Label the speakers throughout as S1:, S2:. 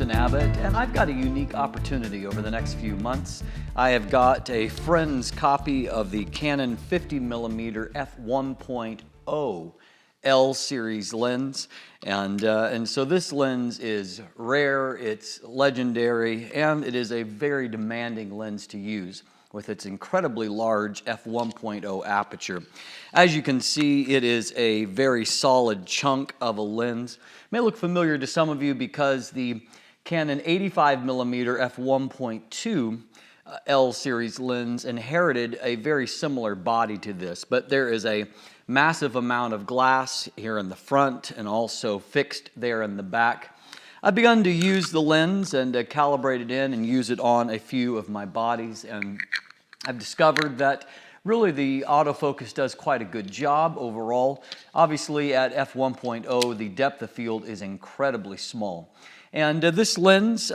S1: Dustin Abbott, and I've got a unique opportunity over the next few months. I have got a friend's copy of the Canon 50mm f1.0 L series lens, and so this lens is rare, it's legendary, and it is a very demanding lens to use with its incredibly large f1.0 aperture. As you can see, it is a very solid chunk of a lens. It may look familiar to some of you because the Canon 85mm f1.2 L series lens inherited a very similar body to this, but there is a massive amount of glass here in the front and also fixed there in the back. I've begun to use the lens and calibrate it in and use it on a few of my bodies, and I've discovered that really the autofocus does quite a good job overall. Obviously at f1.0 the depth of field is incredibly small, and this lens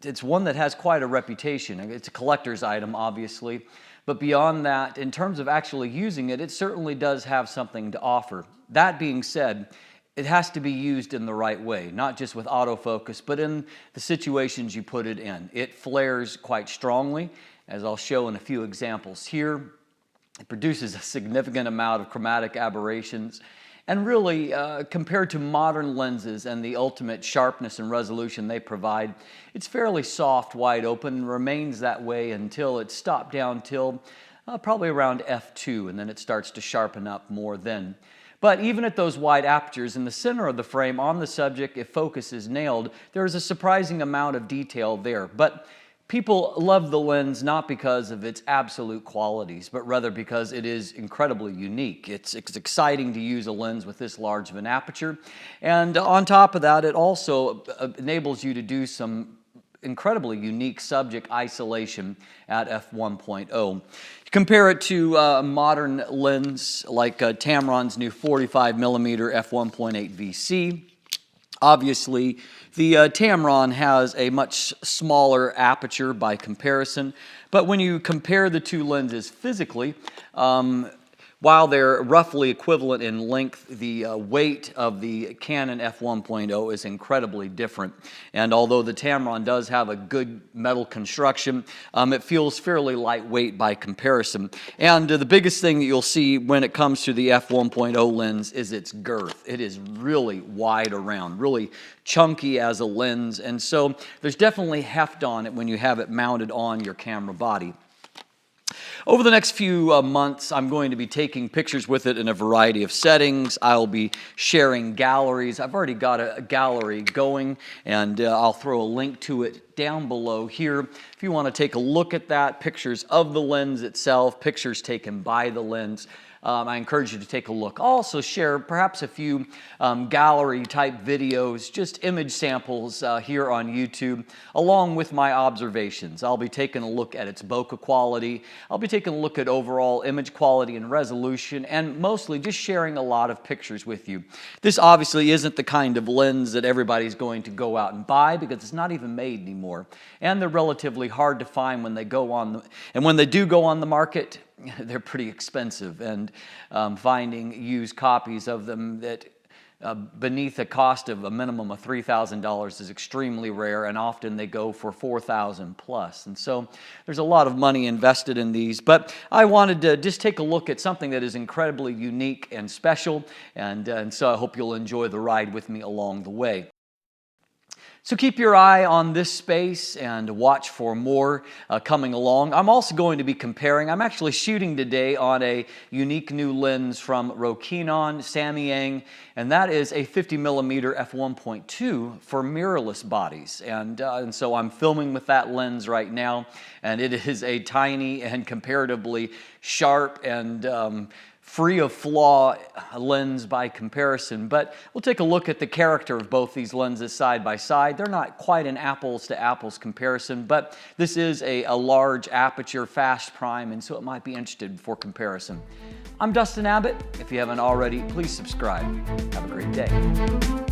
S1: it's one that has quite a reputation. It's a collector's item, obviously, but beyond that, in terms of actually using it, it certainly does have something to offer. That being said, it has to be used in the right way, not just with autofocus, but in the situations you put it in. It flares quite strongly, as I'll show in a few examples here. It produces a significant amount of chromatic aberrations, and really, compared to modern lenses and the ultimate sharpness and resolution they provide, it's fairly soft, wide open, and remains that way until it's stopped down till probably around f2, and then it starts to sharpen up more then. But even at those wide apertures in the center of the frame on the subject, if focus is nailed, there is a surprising amount of detail there. But people love the lens not because of its absolute qualities, but rather because it is incredibly unique. It's exciting to use a lens with this large of an aperture. And on top of that, it also enables you to do some incredibly unique subject isolation at f1.0. Compare it to a modern lens like Tamron's new 45mm f1.8 VC. Obviously, the Tamron has a much smaller aperture by comparison, but when you compare the two lenses physically, while they're roughly equivalent in length, the weight of the Canon f1.0 is incredibly different. And although the Tamron does have a good metal construction, it feels fairly lightweight by comparison. And the biggest thing that you'll see when it comes to the f1.0 lens is its girth. It is really wide around, really chunky as a lens, and so there's definitely heft on it when you have it mounted on your camera body. Over the next few months, I'm going to be taking pictures with it in a variety of settings. I'll be sharing galleries. I've already got a gallery going, and I'll throw a link to it down below here. If you want to take a look at that, pictures of the lens itself, pictures taken by the lens, I encourage you to take a look. I'll also share perhaps a few gallery type videos, just image samples here on YouTube, along with my observations. I'll be taking a look at its bokeh quality. I'll be taking a look at overall image quality and resolution, and mostly just sharing a lot of pictures with you. This obviously isn't the kind of lens that everybody's going to go out and buy because it's not even made anymore. And they're relatively hard to find when they go on and when they do go on the market, they're pretty expensive, and finding used copies of them that beneath a cost of a minimum of $3,000 is extremely rare, and often they go for $4,000 plus. And so there's a lot of money invested in these, but I wanted to just take a look at something that is incredibly unique and special, and so I hope you'll enjoy the ride with me along the way. So keep your eye on this space and watch for more coming along. I'm also going to be comparing. I'm actually shooting today on a unique new lens from Canon, Samyang, and that is a 50mm f1.2 for mirrorless bodies. And so I'm filming with that lens right now, and it is a tiny and comparatively sharp and free of flaw lens by comparison, but we'll take a look at the character of both these lenses side by side. They're not quite an apples to apples comparison, but this is a large aperture fast prime, and so it might be interested for comparison. I'm Dustin Abbott. If you haven't already, please subscribe. Have a great day.